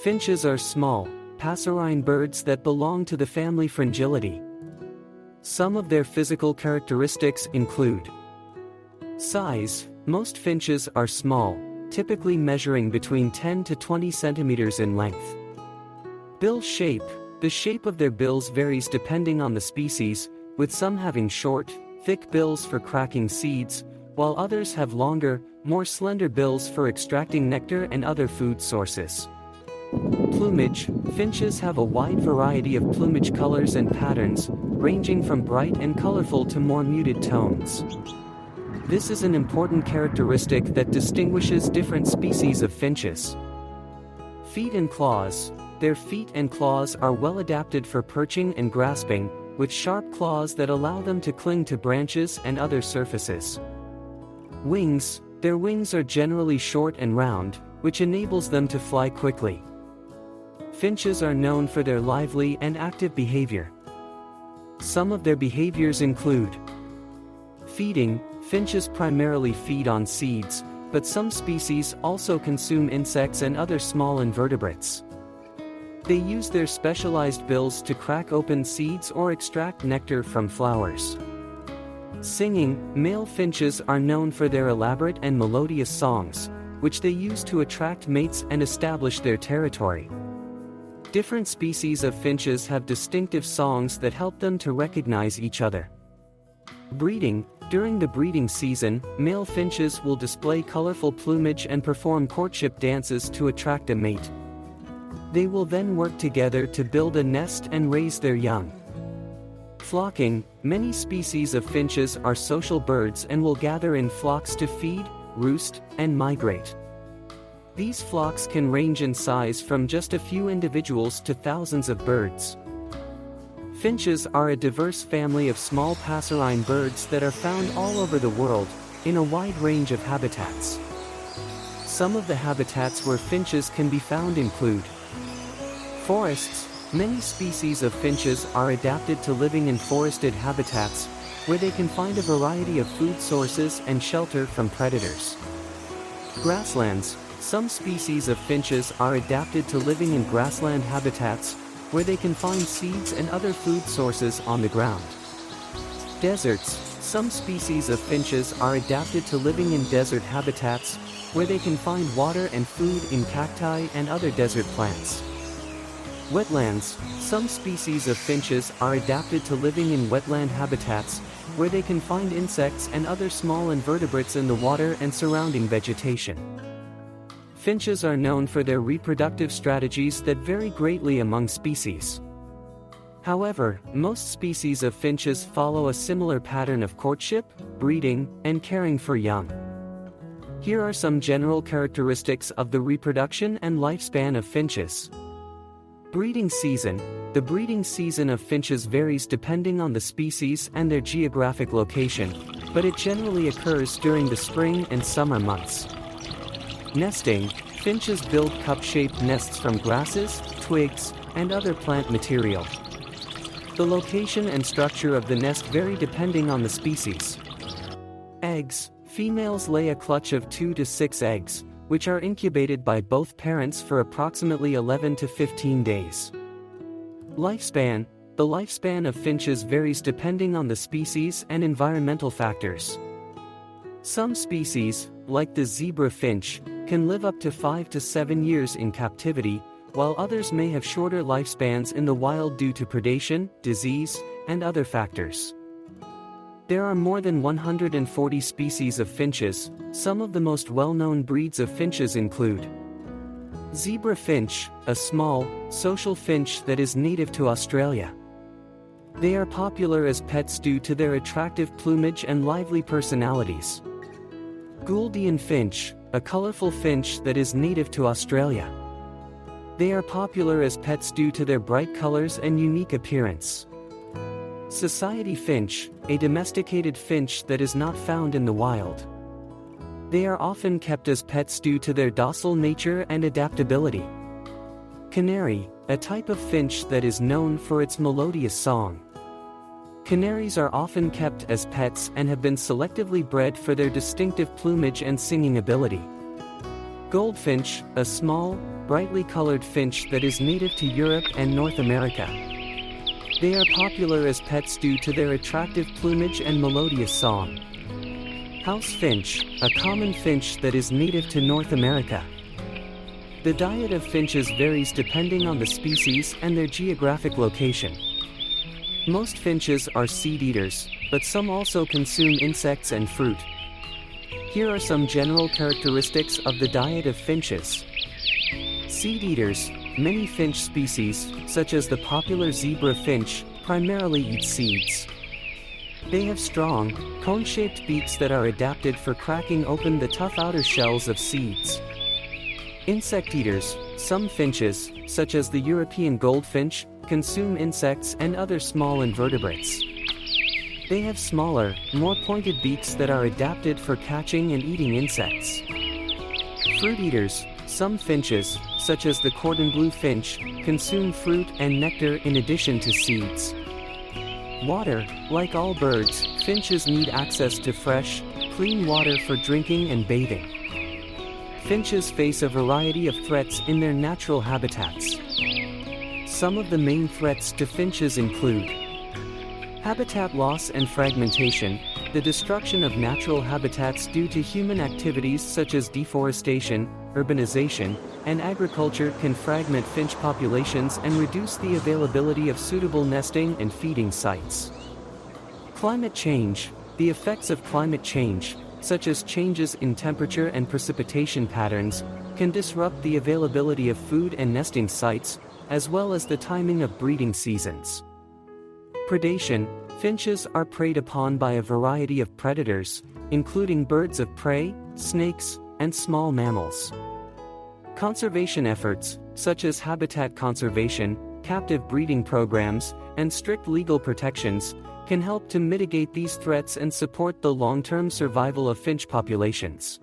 Finches are small, passerine birds that belong to the family Fringillidae. Some of their physical characteristics include size. Most finches are small, typically measuring between 10 to 20 centimeters in length. Bill shape. The shape of their bills varies depending on the species, with some having short, thick bills for cracking seeds, while others have longer, more slender bills for extracting nectar and other food sources. Plumage. Finches have a wide variety of plumage colors and patterns, ranging from bright and colorful to more muted tones. This is an important characteristic that distinguishes different species of finches. Feet and claws. Their feet and claws are well adapted for perching and grasping, with sharp claws that allow them to cling to branches and other surfaces. Wings. Their wings are generally short and round, which enables them to fly quickly. Finches are known for their lively and active behavior. Some of their behaviors include feeding. Finches primarily feed on seeds, but some species also consume insects and other small invertebrates. They use their specialized bills to crack open seeds or extract nectar from flowers. Singing. Male finches are known for their elaborate and melodious songs, which they use to attract mates and establish their territory. Different species of finches have distinctive songs that help them to recognize each other. Breeding. During the breeding season, male finches will display colorful plumage and perform courtship dances to attract a mate. They will then work together to build a nest and raise their young. Flocking. Many species of finches are social birds and will gather in flocks to feed, roost, and migrate. These flocks can range in size from just a few individuals to thousands of birds. Finches are a diverse family of small passerine birds that are found all over the world, in a wide range of habitats. Some of the habitats where finches can be found include forests. Many species of finches are adapted to living in forested habitats, where they can find a variety of food sources and shelter from predators. Grasslands. Some species of finches are adapted to living in grassland habitats, where they can find seeds and other food sources on the ground. Deserts. Some species of finches are adapted to living in desert habitats, where they can find water and food in cacti and other desert plants. Wetlands. Some species of finches are adapted to living in wetland habitats, where they can find insects and other small invertebrates in the water and surrounding vegetation. Finches are known for their reproductive strategies that vary greatly among species. However, most species of finches follow a similar pattern of courtship, breeding, and caring for young. Here are some general characteristics of the reproduction and lifespan of finches. Breeding season. The breeding season of finches varies depending on the species and their geographic location, but it generally occurs during the spring and summer months. Nesting. Finches build cup-shaped nests from grasses, twigs, and other plant material. The location and structure of the nest vary depending on the species. Eggs. Females lay a clutch of 2 to 6 eggs, which are incubated by both parents for approximately 11 to 15 days. Lifespan. The lifespan of finches varies depending on the species and environmental factors. Some species, like the zebra finch, can live up to 5 to 7 years in captivity, while others may have shorter lifespans in the wild due to predation, disease, and other factors. There are more than 140 species of finches. Some of the most well-known breeds of finches include zebra finch, a small, social finch that is native to Australia. They are popular as pets due to their attractive plumage and lively personalities. Gouldian finch, a colorful finch that is native to Australia. They are popular as pets due to their bright colors and unique appearance. Society finch, a domesticated finch that is not found in the wild. They are often kept as pets due to their docile nature and adaptability. Canary, a type of finch that is known for its melodious song. Canaries are often kept as pets and have been selectively bred for their distinctive plumage and singing ability. Goldfinch, a small, brightly colored finch that is native to Europe and North America. They are popular as pets due to their attractive plumage and melodious song. House finch, a common finch that is native to North America. The diet of finches varies depending on the species and their geographic location. Most finches are seed eaters, but some also consume insects and fruit. Here are some general characteristics of the diet of finches. Seed eaters. Many finch species, such as the popular zebra finch, primarily eat seeds. They have strong, cone-shaped beaks that are adapted for cracking open the tough outer shells of seeds. Insect eaters. Some finches, such as the European goldfinch, consume insects and other small invertebrates. They have smaller, more pointed beaks that are adapted for catching and eating insects. Fruit eaters. Some finches, such as the cordon bleu finch, consume fruit and nectar in addition to seeds. Water. Like all birds, finches need access to fresh, clean water for drinking and bathing. Finches face a variety of threats in their natural habitats. Some of the main threats to finches include habitat loss and fragmentation. The destruction of natural habitats due to human activities such as deforestation, urbanization, and agriculture can fragment finch populations and reduce the availability of suitable nesting and feeding sites. Climate change. The effects of climate change, such as changes in temperature and precipitation patterns, can disrupt the availability of food and nesting sites, as well as the timing of breeding seasons. Predation. Finches are preyed upon by a variety of predators, including birds of prey, snakes, and small mammals. Conservation efforts, such as habitat conservation, captive breeding programs, and strict legal protections, can help to mitigate these threats and support the long-term survival of finch populations.